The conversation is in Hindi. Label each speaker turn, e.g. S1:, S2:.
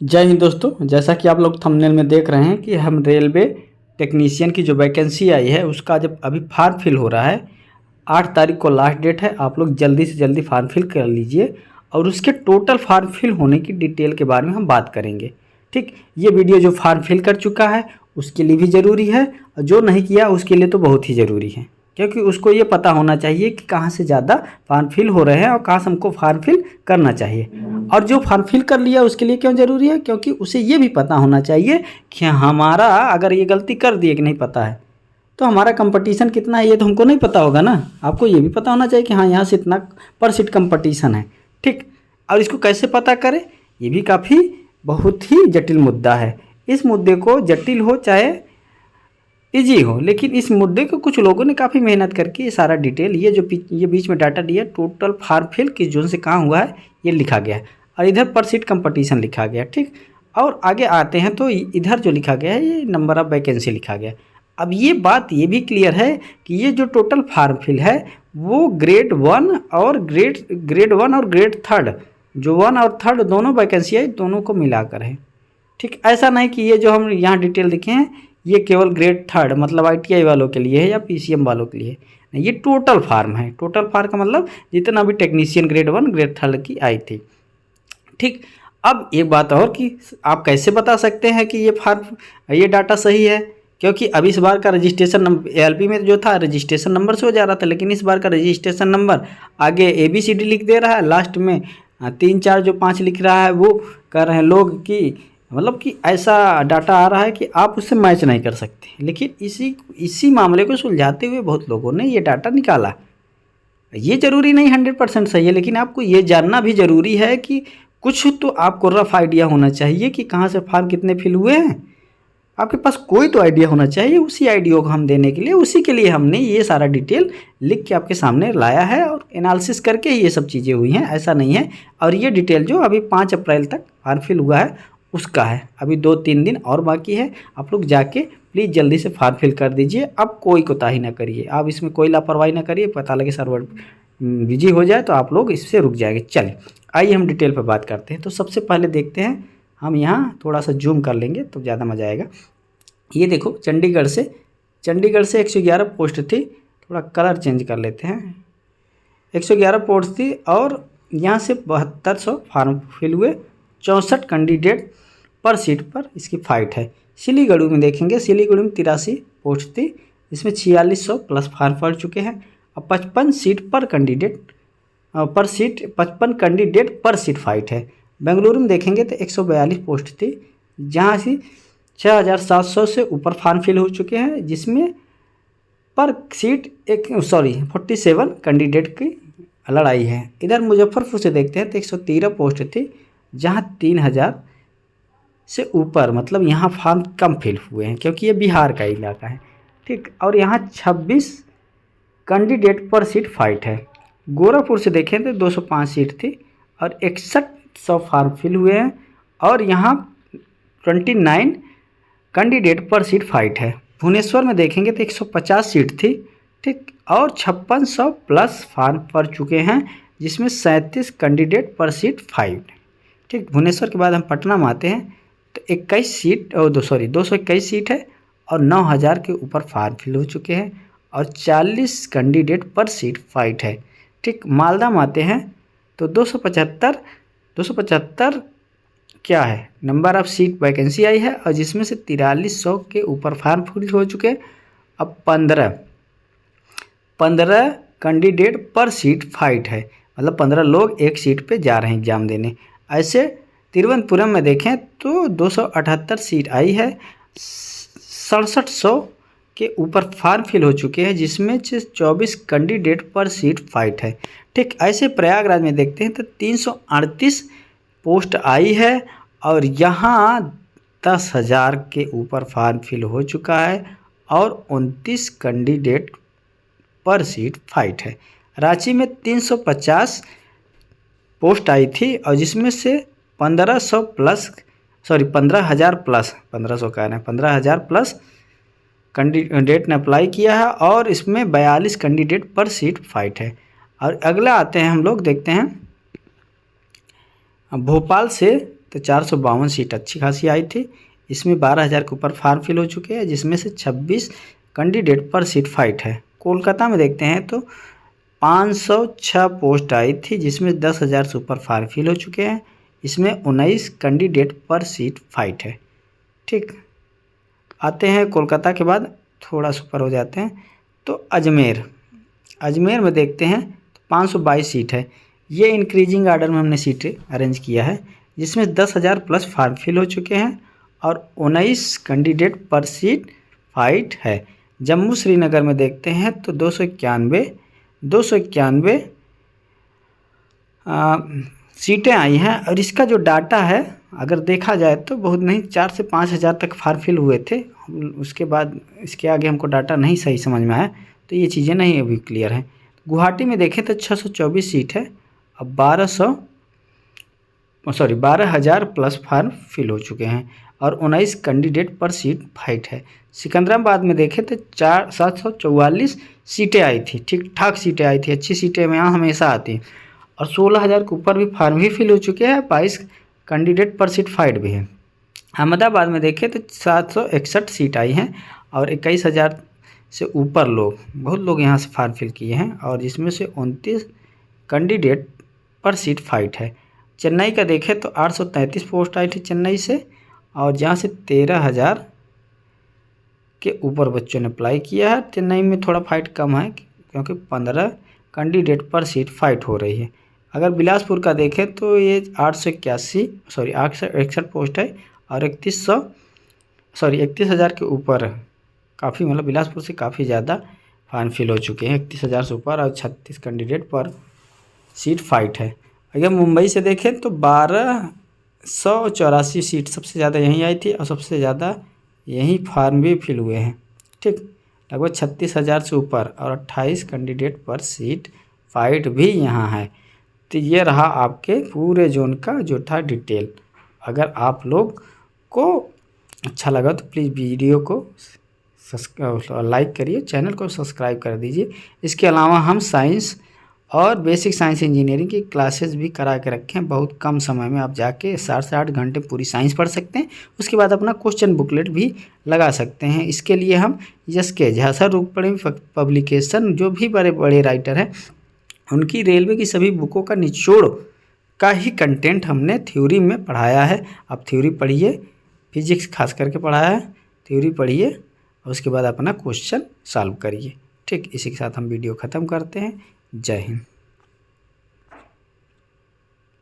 S1: जय हिंद दोस्तों, जैसा कि आप लोग थंबनेल में देख रहे हैं कि हम रेलवे टेक्नीशियन की जो वैकेंसी आई है उसका जब अभी फॉर्म फिल हो रहा है। 8 तारीख को लास्ट डेट है। आप लोग जल्दी से जल्दी फॉर्म फिल कर लीजिए और उसके टोटल फॉर्म फिल होने की डिटेल के बारे में हम बात करेंगे। ठीक, ये वीडियो जो फॉर्म फिल कर चुका है उसके लिए भी ज़रूरी है और जो नहीं किया उसके लिए तो बहुत ही ज़रूरी है, क्योंकि उसको ये पता होना चाहिए कि कहाँ से ज़्यादा फॉर्म फिल हो रहे हैं और कहाँ से हमको फॉर्म फिल करना चाहिए। और जो फॉर्म फिल कर लिया उसके लिए क्यों ज़रूरी है, क्योंकि उसे ये भी पता होना चाहिए कि हमारा अगर ये गलती कर दिए कि नहीं पता है तो हमारा कंपटीशन कितना है ये तो हमको नहीं पता होगा ना। आपको ये भी पता होना चाहिए कि हाँ यहाँ से इतना पर सीट कंपटीशन है। ठीक, और इसको कैसे पता करें, ये भी काफ़ी बहुत ही जटिल मुद्दा है। इस मुद्दे को जटिल हो चाहे इजी हो, लेकिन इस मुद्दे को कुछ लोगों ने काफ़ी मेहनत करके ये सारा डिटेल ये बीच में डाटा दिया, टोटल फॉर्म फिल किस जोन से कहाँ हुआ है ये लिखा गया है और इधर पर सीट कंपटीशन लिखा गया। ठीक, और आगे आते हैं तो इधर जो लिखा गया है ये नंबर ऑफ वैकेंसी लिखा गया। अब ये बात ये भी क्लियर है कि ये जो टोटल फॉर्म फिल है वो ग्रेड 1 और ग्रेड 3 जो 1 और 3 दोनों वैकेंसी है दोनों को मिलाकर है। ठीक, ऐसा नहीं कि ये जो हम यहाँ डिटेल लिखे हैं ये केवल ग्रेड 3 मतलब ITI वालों के लिए है या PCM वालों के लिए नहीं, ये टोटल फार्म है। टोटल फार्म का मतलब जितना भी टेक्नीशियन ग्रेड 1 ग्रेड 3 की आई थी। ठीक, अब एक बात और कि आप कैसे बता सकते हैं कि ये डाटा सही है, क्योंकि अब इस बार का रजिस्ट्रेशन नंबर ALP में जो था रजिस्ट्रेशन नंबर से हो जा रहा था, लेकिन इस बार का रजिस्ट्रेशन नंबर आगे ABCD लिख दे रहा है, लास्ट में 3 4 जो 5 लिख रहा है वो कह रहे हैं लोग कि मतलब कि ऐसा डाटा आ रहा है कि आप उससे मैच नहीं कर सकते। लेकिन इसी मामले को सुलझाते हुए बहुत लोगों ने ये डाटा निकाला। ये ज़रूरी नहीं 100% सही है, लेकिन आपको ये जानना भी ज़रूरी है कि कुछ तो आपको रफ आइडिया होना चाहिए कि कहाँ से फॉर्म कितने फिल हुए हैं। आपके पास कोई तो आइडिया होना चाहिए। उसी आइडिया को हम देने के लिए उसी के लिए हमने ये सारा डिटेल लिख के आपके सामने लाया है और एनालिसिस करके ही ये सब चीज़ें हुई हैं, ऐसा नहीं है। और ये डिटेल जो अभी 5 अप्रैल तक फॉर्म फिल हुआ है उसका है, अभी 2-3 दिन और बाकी है। आप लोग जाके प्लीज़ जल्दी से फॉर्म फिल कर दीजिए। अब कोई कोताही ना करिए, आप इसमें कोई लापरवाही ना करिए, पता लगे सर्वर बिजी हो जाए तो आप लोग इससे रुक जाएंगे। चलिए आइए हम डिटेल पर बात करते हैं। तो सबसे पहले देखते हैं, हम यहाँ थोड़ा सा जूम कर लेंगे तो ज़्यादा मज़ा आएगा। ये देखो चंडीगढ़ से 111 पोस्ट थी, थोड़ा कलर चेंज कर लेते हैं। 111 पोस्ट थी और यहाँ से 7200 फॉर्म फिल हुए, 64 कैंडिडेट पर सीट पर इसकी फाइट है। सिलीगुड़ी में देखेंगे, सिलीगुड़ी में 83 पोस्ट थी, इसमें 4600 प्लस फॉर्म पड़ चुके हैं। अब 55 सीट पर कैंडिडेट पर सीट 55 कैंडिडेट पर सीट फाइट है। बेंगलुरु में देखेंगे तो 142 पोस्ट थी, जहाँ से 6700 से ऊपर फॉर्म फिल हो चुके हैं, जिसमें पर सीट 47 कैंडिडेट की लड़ाई है। इधर मुजफ्फरपुर से देखते हैं तो 113 पोस्ट थी, जहाँ 3000 से ऊपर मतलब यहाँ फॉर्म कम फिल हुए हैं क्योंकि ये बिहार का इलाका है। ठीक, और यहाँ 26 कैंडिडेट पर सीट फाइट है। गोरखपुर से देखें तो 205 सीट थी और 6100 फॉर्म फिल हुए हैं और यहाँ 29 कैंडिडेट पर सीट फाइट है। भुवनेश्वर में देखेंगे तो 150 सीट थी, ठीक, और 5600 प्लस फॉर्म पड़ चुके हैं, जिसमें 37 कैंडिडेट पर सीट फाइट। ठीक, भुवनेश्वर के बाद हम पटना में आते हैं तो 221 सीट है और 9000 के ऊपर फॉर्म फिल हो चुके हैं और 40 कैंडिडेट पर सीट फाइट है। ठीक, मालदा में आते हैं तो 275 क्या है नंबर ऑफ सीट वैकेंसी आई है और जिसमें से 4300 के ऊपर फॉर्म फिल हो चुके हैं। अब 15 कैंडिडेट पर सीट फाइट है, मतलब 15 लोग एक सीट पे जा रहे हैं एग्ज़ाम देने। ऐसे तिरुवनंतपुरम में देखें तो 278 सीट आई है, 6700 के ऊपर फॉर्म फिल हो चुके हैं, जिसमें से 24 कैंडिडेट पर सीट फाइट है। ठीक, ऐसे प्रयागराज में देखते हैं तो 338 पोस्ट आई है और यहाँ 10,000 के ऊपर फॉर्म फिल हो चुका है और 29 कैंडिडेट पर सीट फाइट है। रांची में 350 पोस्ट आई थी और जिसमें से 1500 प्लस 15,000 प्लस 1500 कह रहे हैं 15,000 प्लस कैंडिडेट ने अप्लाई किया है और इसमें 42 कैंडिडेट पर सीट फाइट है। और अगला आते हैं हम लोग देखते हैं भोपाल से तो 452 सीट अच्छी खासी आई थी। इसमें 12,000 के ऊपर फॉर्म फिल हो चुके हैं, जिसमें से 26 कैंडिडेट पर सीट फाइट है। कोलकाता में देखते हैं तो 506 पोस्ट आई थी, जिसमें 10,000 से ऊपर फॉर्म फिल हो चुके हैं। इसमें 19 कैंडिडेट पर सीट फाइट है। ठीक, आते हैं कोलकाता के बाद थोड़ा सा ऊपर हो जाते हैं तो अजमेर में देखते हैं तो 522 सीट है। ये इंक्रीजिंग आर्डर में हमने सीटें अरेंज किया है, जिसमें 10,000 प्लस फॉर्म फिल हो चुके हैं और 19 कैंडिडेट पर सीट फाइट है। जम्मू श्रीनगर में देखते हैं तो 291 सीटें आई हैं और इसका जो डाटा है अगर देखा जाए तो बहुत नहीं, 4 से 5,000 तक फॉर्म फिल हुए थे। उसके बाद इसके आगे हमको डाटा नहीं सही समझ में आया, तो ये चीज़ें नहीं अभी क्लियर हैं। गुवाहाटी में देखें तो 624 सीट है, अब 12,000 प्लस फॉर्म फिल हो चुके हैं और 19 कैंडिडेट पर सीट फाइट है। सिकंदराबाद में देखें तो 744 सीटें आई थी, ठीक ठाक सीटें आई थी, अच्छी सीटें यहाँ हमेशा आती हैं और 16,000 के ऊपर भी फॉर्म भी फिल हो चुके हैं, 22 कैंडिडेट पर सीट फाइट भी है। अहमदाबाद में देखें तो 761 सीट आई हैं और 21,000 से ऊपर बहुत लोग यहाँ से फॉर्म फिल किए हैं और जिसमें से 29 कैंडिडेट पर सीट फाइट है। चेन्नई का देखें तो 833 पोस्ट आई थी चेन्नई से और जहाँ से 13,000 के ऊपर बच्चों ने अप्लाई किया है। चेन्नई में थोड़ा फाइट कम है क्योंकि 15 कैंडिडेट पर सीट फाइट हो रही है। अगर बिलासपुर का देखें तो ये 861 पोस्ट है और 31,000 के ऊपर काफ़ी, मतलब बिलासपुर से काफ़ी ज़्यादा फॉर्म फिल हो चुके हैं, 31,000 से ऊपर और 36 कैंडिडेट पर सीट फाइट है। अगर मुंबई से देखें तो 1284 सीट सबसे ज़्यादा यहीं आई थी और सबसे ज़्यादा यहीं फॉर्म भी फिल हुए हैं। ठीक, लगभग 36,000 से ऊपर और 28 कैंडिडेट पर सीट फाइट भी यहाँ है। तो ये रहा आपके पूरे जोन का जो था डिटेल। अगर आप लोग को अच्छा लगा तो प्लीज़ वीडियो को लाइक करिए, चैनल को सब्सक्राइब कर दीजिए। इसके अलावा हम साइंस और बेसिक साइंस इंजीनियरिंग की क्लासेस भी करा के रखे हैं। बहुत कम समय में आप जाके 7 से 8 घंटे पूरी साइंस पढ़ सकते हैं, उसके बाद अपना क्वेश्चन बुकलेट भी लगा सकते हैं। इसके लिए हम SK झा सर रूपणी पब्लिकेशन, जो भी बड़े बड़े राइटर हैं, उनकी रेलवे की सभी बुकों का निचोड़ का ही कंटेंट हमने थ्योरी में पढ़ाया है। आप थ्योरी पढ़िए, फिजिक्स खास करके पढ़ाया है, थ्योरी पढ़िए और उसके बाद अपना क्वेश्चन सॉल्व करिए। ठीक, इसी के साथ हम वीडियो ख़त्म करते हैं। जय हिंद।